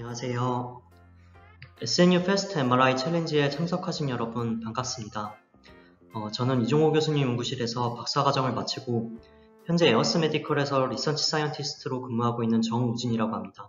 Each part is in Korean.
안녕하세요. SNU Fast MRI 챌린지에 참석하신 여러분 반갑습니다. 저는 이종호 교수님 연구실에서 박사과정을 마치고 현재 에어스 메디컬에서 리서치 사이언티스트로 근무하고 있는 정우진이라고 합니다.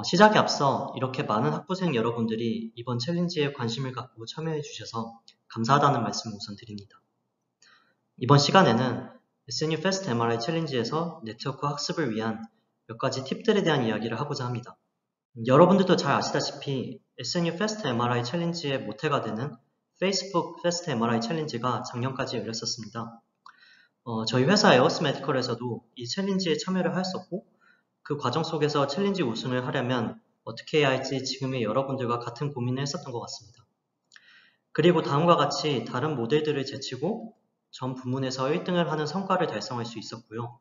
시작에 앞서 이렇게 많은 학부생 여러분들이 이번 챌린지에 관심을 갖고 참여해 주셔서 감사하다는 말씀을 우선 드립니다. 이번 시간에는 SNU Fast MRI 챌린지에서 네트워크 학습을 위한 몇 가지 팁들에 대한 이야기를 하고자 합니다. 여러분들도 잘 아시다시피 SNU Fast MRI 챌린지의 모태가 되는 페이스북 Fast MRI 챌린지가 작년까지 열렸었습니다. 저희 회사 에어스 메디컬에서도 이 챌린지에 참여를 하였었고 그 과정 속에서 챌린지 우승을 하려면 어떻게 해야 할지 지금의 여러분들과 같은 고민을 했었던 것 같습니다. 그리고 다음과 같이 다른 모델들을 제치고 전 부문에서 1등을 하는 성과를 달성할 수 있었고요.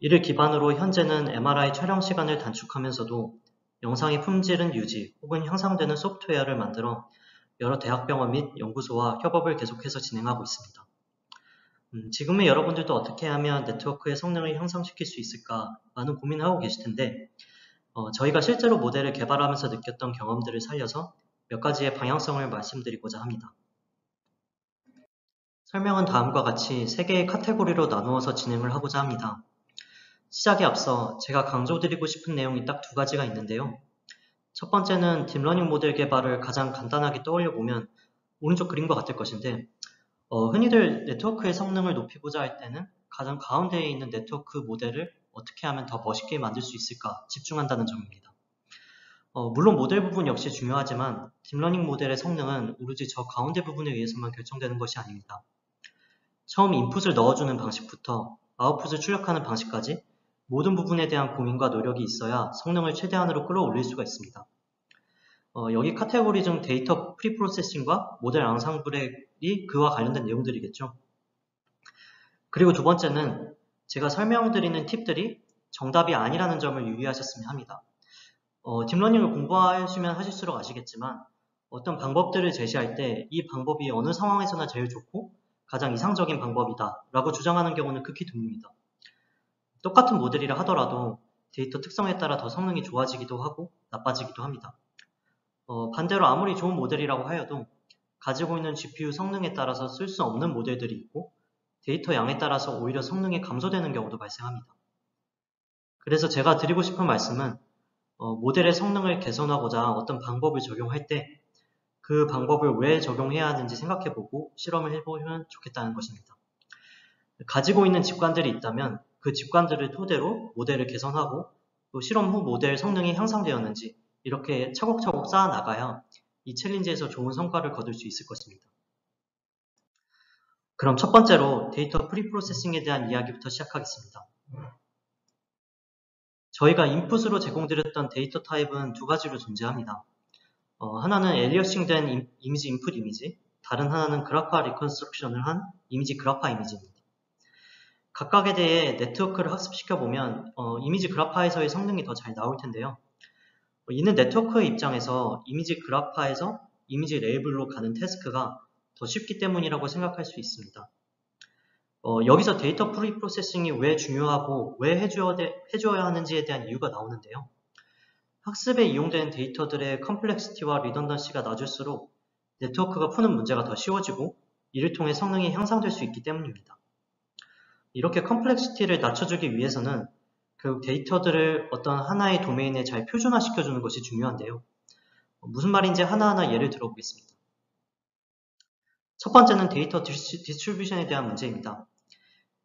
이를 기반으로 현재는 MRI 촬영 시간을 단축하면서도 영상의 품질은 유지 혹은 향상되는 소프트웨어를 만들어 여러 대학병원 및 연구소와 협업을 계속해서 진행하고 있습니다. 지금의 여러분들도 어떻게 하면 네트워크의 성능을 향상시킬 수 있을까 많은 고민을 하고 계실 텐데 저희가 실제로 모델을 개발하면서 느꼈던 경험들을 살려서 몇 가지의 방향성을 말씀드리고자 합니다. 설명은 다음과 같이 3개의 카테고리로 나누어서 진행을 하고자 합니다. 시작에 앞서 제가 강조드리고 싶은 내용이 딱 2가지가 있는데요. 첫 번째는 딥러닝 모델 개발을 가장 간단하게 떠올려보면 오른쪽 그림과 같을 것인데 흔히들 네트워크의 성능을 높이고자 할 때는 가장 가운데에 있는 네트워크 모델을 어떻게 하면 더 멋있게 만들 수 있을까 집중한다는 점입니다. 물론 모델 부분 역시 중요하지만 딥러닝 모델의 성능은 오로지 저 가운데 부분에 의해서만 결정되는 것이 아닙니다. 처음 인풋을 넣어주는 방식부터 아웃풋을 출력하는 방식까지 모든 부분에 대한 고민과 노력이 있어야 성능을 최대한으로 끌어올릴 수가 있습니다. 여기 카테고리 중 데이터 프리프로세싱과 모델 앙상블이 그와 관련된 내용들이겠죠. 그리고 2번째는 제가 설명드리는 팁들이 정답이 아니라는 점을 유의하셨으면 합니다. 딥러닝을 공부하시면 하실수록 아시겠지만 어떤 방법들을 제시할 때 이 방법이 어느 상황에서나 제일 좋고 가장 이상적인 방법이다 라고 주장하는 경우는 극히 드뭅니다. 똑같은 모델이라 하더라도 데이터 특성에 따라 더 성능이 좋아지기도 하고 나빠지기도 합니다. 반대로 아무리 좋은 모델이라고 하여도 가지고 있는 GPU 성능에 따라서 쓸 수 없는 모델들이 있고 데이터 양에 따라서 오히려 성능이 감소되는 경우도 발생합니다. 그래서 제가 드리고 싶은 말씀은 모델의 성능을 개선하고자 어떤 방법을 적용할 때 그 방법을 왜 적용해야 하는지 생각해보고 실험을 해보면 좋겠다는 것입니다. 가지고 있는 직관들이 있다면 그 직관들을 토대로 모델을 개선하고 또 실험 후 모델 성능이 향상되었는지 이렇게 차곡차곡 쌓아 나가야 이 챌린지에서 좋은 성과를 거둘 수 있을 것입니다. 그럼 첫 번째로 데이터 프리프로세싱에 대한 이야기부터 시작하겠습니다. 저희가 인풋으로 제공드렸던 데이터 타입은 2가지로 존재합니다. 하나는 엘리어싱된 이미지 인풋 이미지, 다른 하나는 그래파 리컨스트럭션을 한 이미지 그래파 이미지입니다. 각각에 대해 네트워크를 학습시켜보면 이미지 그래파에서의 성능이 더 잘 나올 텐데요. 이는 네트워크의 입장에서 이미지 그래파에서 이미지 레이블로 가는 태스크가 더 쉽기 때문이라고 생각할 수 있습니다. 여기서 데이터 프리프로세싱이 왜 중요하고 왜 해줘야 하는지에 대한 이유가 나오는데요. 학습에 이용되는 데이터들의 컴플렉시티와 리던던시가 낮을수록 네트워크가 푸는 문제가 더 쉬워지고 이를 통해 성능이 향상될 수 있기 때문입니다. 이렇게 컴플렉시티를 낮춰주기 위해서는 그 데이터들을 어떤 하나의 도메인에 잘 표준화시켜주는 것이 중요한데요. 무슨 말인지 하나하나 예를 들어보겠습니다. 첫 번째는 데이터 디스트리뷰션에 대한 문제입니다.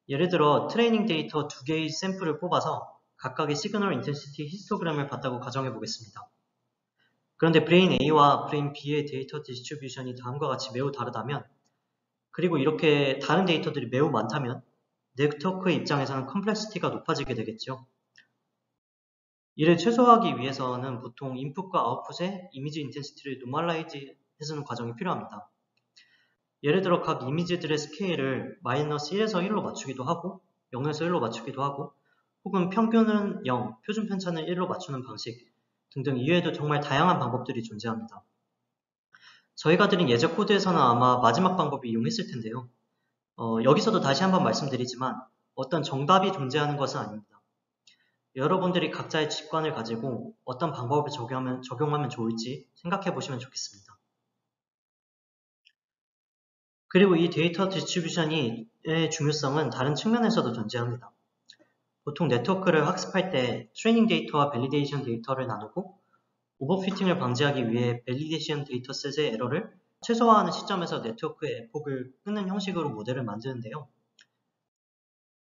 예를 들어 트레이닝 데이터 2개의 샘플을 뽑아서 각각의 시그널 인텐시티 히스토그램을 봤다고 가정해 보겠습니다. 그런데 브레인 A와 브레인 B의 데이터 디스트리뷰션이 다음과 같이 매우 다르다면 그리고 이렇게 다른 데이터들이 매우 많다면 네트워크의 입장에서는 컴플렉시티가 높아지게 되겠죠. 이를 최소화하기 위해서는 보통 인풋과 아웃풋의 이미지 인텐시티를 노멀라이즈 해주는 과정이 필요합니다. 예를 들어 각 이미지들의 스케일을 마이너스 1에서 1로 맞추기도 하고 0에서 1로 맞추기도 하고 혹은 평균은 0, 표준 편차는 1로 맞추는 방식 등등 이외에도 정말 다양한 방법들이 존재합니다. 저희가 드린 예제 코드에서는 아마 마지막 방법을 이용했을 텐데요. 여기서도 다시 한번 말씀드리지만 어떤 정답이 존재하는 것은 아닙니다. 여러분들이 각자의 직관을 가지고 어떤 방법을 적용하면 좋을지 생각해 보시면 좋겠습니다. 그리고 이 데이터 디스트리뷰션의 중요성은 다른 측면에서도 존재합니다. 보통 네트워크를 학습할 때 트레이닝 데이터와 밸리데이션 데이터를 나누고 오버피팅을 방지하기 위해 밸리데이션 데이터셋의 에러를 최소화하는 시점에서 네트워크의 에폭을 끊는 형식으로 모델을 만드는데요.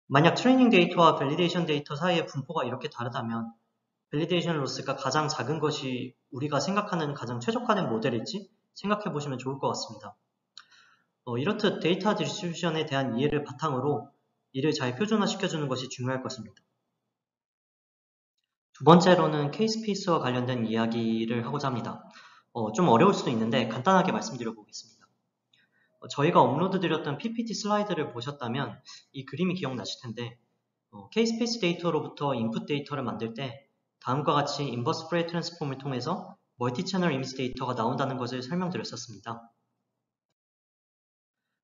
만약 트레이닝 데이터와 밸리데이션 데이터 사이의 분포가 이렇게 다르다면 밸리데이션 로스가 가장 작은 것이 우리가 생각하는 가장 최적화된 모델일지 생각해 보시면 좋을 것 같습니다. 이렇듯 데이터 디스트리뷰션에 대한 이해를 바탕으로 이를 잘 표준화시켜주는 것이 중요할 것입니다. 두 번째로는 K-스페이스와 관련된 이야기를 하고자 합니다. 좀 어려울 수도 있는데 간단하게 말씀드려 보겠습니다. 저희가 업로드드렸던 PPT 슬라이드를 보셨다면 이 그림이 기억나실 텐데 K-스페이스 데이터로부터 인풋 데이터를 만들 때 다음과 같이 인버스 프레이 트랜스폼을 통해서 멀티 채널 이미지 데이터가 나온다는 것을 설명드렸었습니다.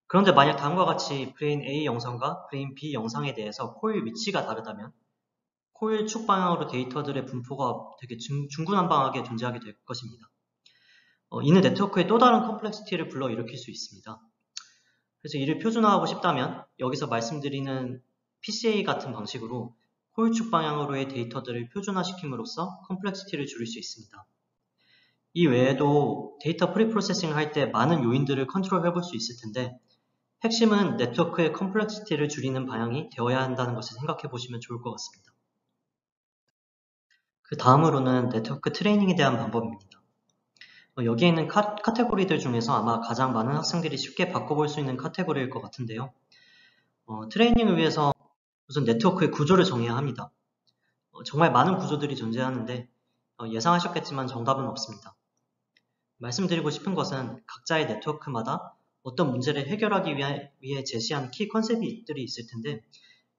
그런데 만약 다음과 같이 브레인 A 영상과 브레인 B 영상에 대해서 코일 위치가 다르다면 코일 축 방향으로 데이터들의 분포가 되게 중구난방하게 존재하게 될 것입니다. 이는 네트워크의 또 다른 컴플렉시티를 불러일으킬 수 있습니다. 그래서 이를 표준화하고 싶다면 여기서 말씀드리는 PCA 같은 방식으로 코일 축 방향으로의 데이터들을 표준화시킴으로써 컴플렉시티를 줄일 수 있습니다. 이 외에도 데이터 프리프로세싱을 할 때 많은 요인들을 컨트롤해 볼 수 있을 텐데 핵심은 네트워크의 컴플렉시티를 줄이는 방향이 되어야 한다는 것을 생각해 보시면 좋을 것 같습니다. 그 다음으로는 네트워크 트레이닝에 대한 방법입니다. 여기에 있는 카테고리들 중에서 아마 가장 많은 학생들이 쉽게 바꿔볼 수 있는 카테고리일 것 같은데요. 트레이닝을 위해서 우선 네트워크의 구조를 정해야 합니다. 정말 많은 구조들이 존재하는데 예상하셨겠지만 정답은 없습니다. 말씀드리고 싶은 것은 각자의 네트워크마다 어떤 문제를 해결하기 위해 제시한 키 컨셉들이 있을 텐데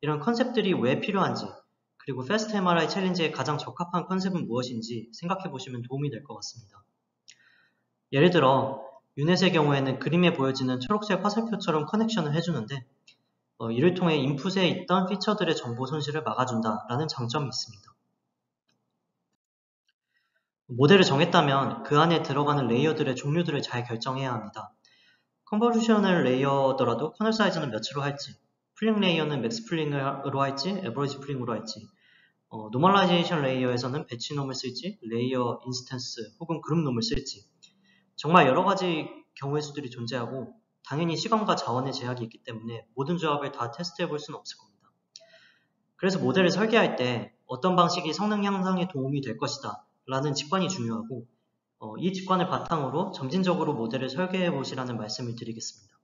이런 컨셉들이 왜 필요한지 그리고 패스트 MRI 챌린지에 가장 적합한 컨셉은 무엇인지 생각해 보시면 도움이 될 것 같습니다. 예를 들어 유넷의 경우에는 그림에 보여지는 초록색 화살표처럼 커넥션을 해주는데 이를 통해 인풋에 있던 피처들의 정보 손실을 막아준다라는 장점이 있습니다. 모델을 정했다면 그 안에 들어가는 레이어들의 종류들을 잘 결정해야 합니다. 컨버루셔널 레이어더라도 커널 사이즈는 몇으로 할지, 풀링 레이어는 맥스 풀링으로 할지, 에버리지 풀링으로 할지, 노멀라이제이션 레이어에서는 배치놈을 쓸지, 레이어 인스턴스 혹은 그룹놈을 쓸지 정말 여러 가지 경우의 수들이 존재하고 당연히 시간과 자원의 제약이 있기 때문에 모든 조합을 다 테스트해 볼 수는 없을 겁니다. 그래서 모델을 설계할 때 어떤 방식이 성능 향상에 도움이 될 것이다 라는 직관이 중요하고 이 직관을 바탕으로 점진적으로 모델을 설계해 보시라는 말씀을 드리겠습니다.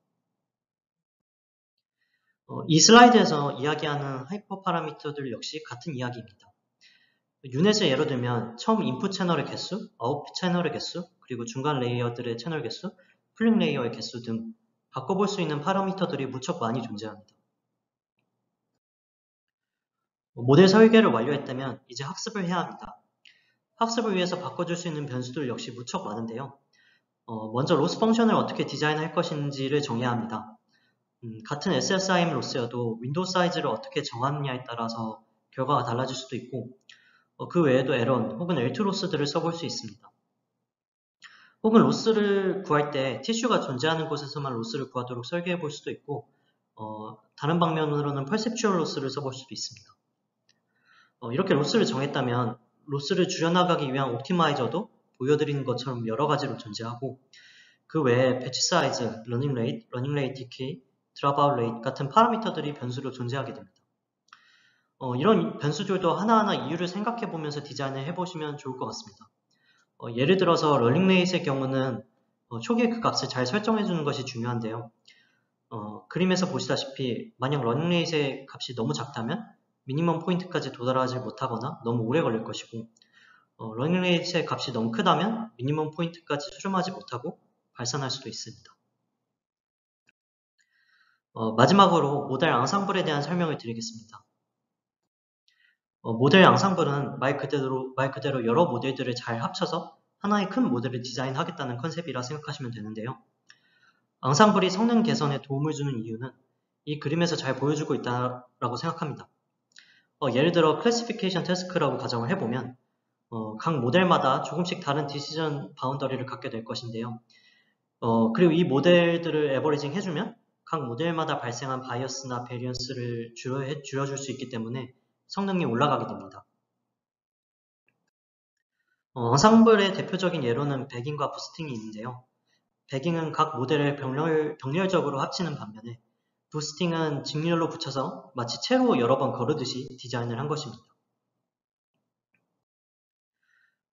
이 슬라이드에서 이야기하는 하이퍼 파라미터들 역시 같은 이야기입니다. 유넷을 예로 들면 처음 인풋 채널의 개수, 아웃풋 채널의 개수, 그리고 중간 레이어들의 채널 개수, 풀링 레이어의 개수 등 바꿔볼 수 있는 파라미터들이 무척 많이 존재합니다. 모델 설계를 완료했다면 이제 학습을 해야 합니다. 학습을 위해서 바꿔줄 수 있는 변수들 역시 무척 많은데요. 먼저 로스 펑션을 어떻게 디자인할 것인지를 정해야 합니다. 같은 SSIM 로스여도 윈도우 사이즈를 어떻게 정하느냐에 따라서 결과가 달라질 수도 있고 그 외에도 에런 혹은 L2 로스들을 써볼 수 있습니다. 혹은 로스를 구할 때 티슈가 존재하는 곳에서만 로스를 구하도록 설계해 볼 수도 있고 다른 방면으로는 퍼셉추얼 로스를 써볼 수도 있습니다. 이렇게 로스를 정했다면 로스를 줄여나가기 위한 옵티마이저도 보여드리는 것처럼 여러 가지로 존재하고 그 외에 배치 사이즈, 러닝 레이트 디케이, 드랍아웃 레이트 같은 파라미터들이 변수로 존재하게 됩니다. 이런 변수들도 하나하나 이유를 생각해 보면서 디자인을 해보시면 좋을 것 같습니다. 예를 들어서 러닝 레이트의 경우는 초기에 그 값을 잘 설정해 주는 것이 중요한데요. 그림에서 보시다시피 만약 러닝 레이트의 값이 너무 작다면 미니멈 포인트까지 도달하지 못하거나 너무 오래 걸릴 것이고 러닝 레이트의 값이 너무 크다면 미니멈 포인트까지 수렴하지 못하고 발산할 수도 있습니다. 마지막으로 모델 앙상블에 대한 설명을 드리겠습니다. 모델 앙상블은 말 그대로 여러 모델들을 잘 합쳐서 하나의 큰 모델을 디자인하겠다는 컨셉이라 생각하시면 되는데요. 앙상블이 성능 개선에 도움을 주는 이유는 이 그림에서 잘 보여주고 있다고 생각합니다. 예를 들어 클래시피케이션 태스크라고 가정을 해보면 각 모델마다 조금씩 다른 디시전 바운더리를 갖게 될 것인데요. 그리고 이 모델들을 에버리징 해주면 각 모델마다 발생한 바이어스나 베리언스를 줄여줄 수 있기 때문에 성능이 올라가게 됩니다. 앙상블의 대표적인 예로는 배깅과 부스팅이 있는데요. 배깅은 각 모델을 병렬적으로 합치는 반면에 부스팅은 직렬로 붙여서 마치 채로 여러 번 거르듯이 디자인을 한 것입니다.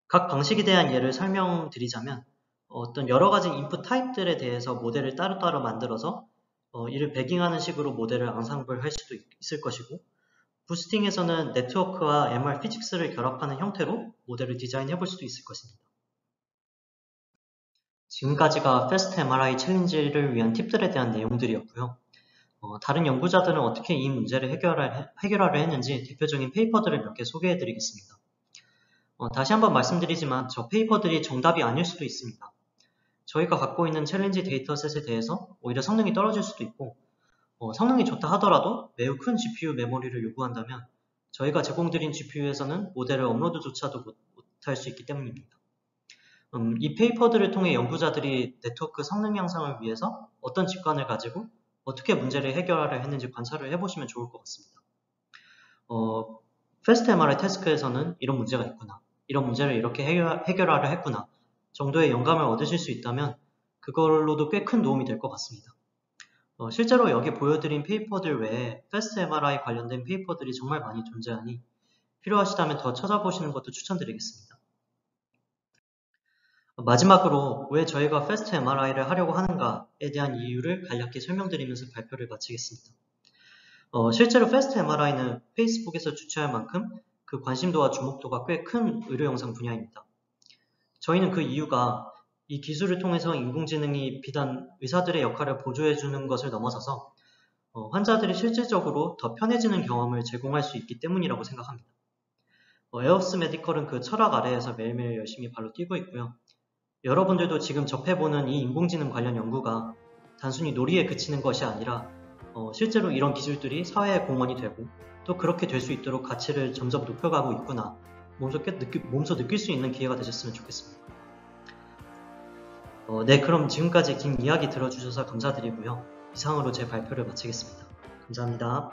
각 방식에 대한 예를 설명드리자면 어떤 여러 가지 인풋 타입들에 대해서 모델을 따로따로 만들어서 이를 배깅하는 식으로 모델을 앙상블 할 수도 있을 것이고, 부스팅에서는 네트워크와 MR 피직스를 결합하는 형태로 모델을 디자인해 볼 수도 있을 것입니다. 지금까지가 패스트 MRI 챌린지를 위한 팁들에 대한 내용들이었고요. 다른 연구자들은 어떻게 이 문제를 해결하려 했는지 대표적인 페이퍼들을 몇 개 소개해 드리겠습니다. 다시 한번 말씀드리지만 저 페이퍼들이 정답이 아닐 수도 있습니다. 저희가 갖고 있는 챌린지 데이터셋에 대해서 오히려 성능이 떨어질 수도 있고, 성능이 좋다 하더라도 매우 큰 GPU 메모리를 요구한다면 저희가 제공드린 GPU에서는 모델을 업로드조차도 못할 수 있기 때문입니다. 이 페이퍼들을 통해 연구자들이 네트워크 성능 향상을 위해서 어떤 직관을 가지고 어떻게 문제를 해결하려 했는지 관찰을 해보시면 좋을 것 같습니다. 패스트 MRI 태스크에서는 이런 문제가 있구나, 이런 문제를 이렇게 해결하려 했구나 정도의 영감을 얻으실 수 있다면 그걸로도 꽤 큰 도움이 될 것 같습니다. 실제로 여기 보여드린 페이퍼들 외에 패스트 MRI 관련된 페이퍼들이 정말 많이 존재하니 필요하시다면 더 찾아보시는 것도 추천드리겠습니다. 마지막으로 왜 저희가 패스트 MRI를 하려고 하는가에 대한 이유를 간략히 설명드리면서 발표를 마치겠습니다. 실제로 패스트 MRI는 페이스북에서 주최할 만큼 그 관심도와 주목도가 꽤 큰 의료영상 분야입니다. 저희는 그 이유가 이 기술을 통해서 인공지능이 비단 의사들의 역할을 보조해주는 것을 넘어서서 환자들이 실질적으로 더 편해지는 경험을 제공할 수 있기 때문이라고 생각합니다. 에어스 메디컬은 그 철학 아래에서 매일매일 열심히 발로 뛰고 있고요. 여러분들도 지금 접해보는 이 인공지능 관련 연구가 단순히 놀이에 그치는 것이 아니라 실제로 이런 기술들이 사회의 공헌이 되고 또 그렇게 될 수 있도록 가치를 점점 높여가고 있구나 몸소 느낄 수 있는 기회가 되셨으면 좋겠습니다. 네, 그럼 지금까지 긴 이야기 들어주셔서 감사드리고요. 이상으로 제 발표를 마치겠습니다. 감사합니다.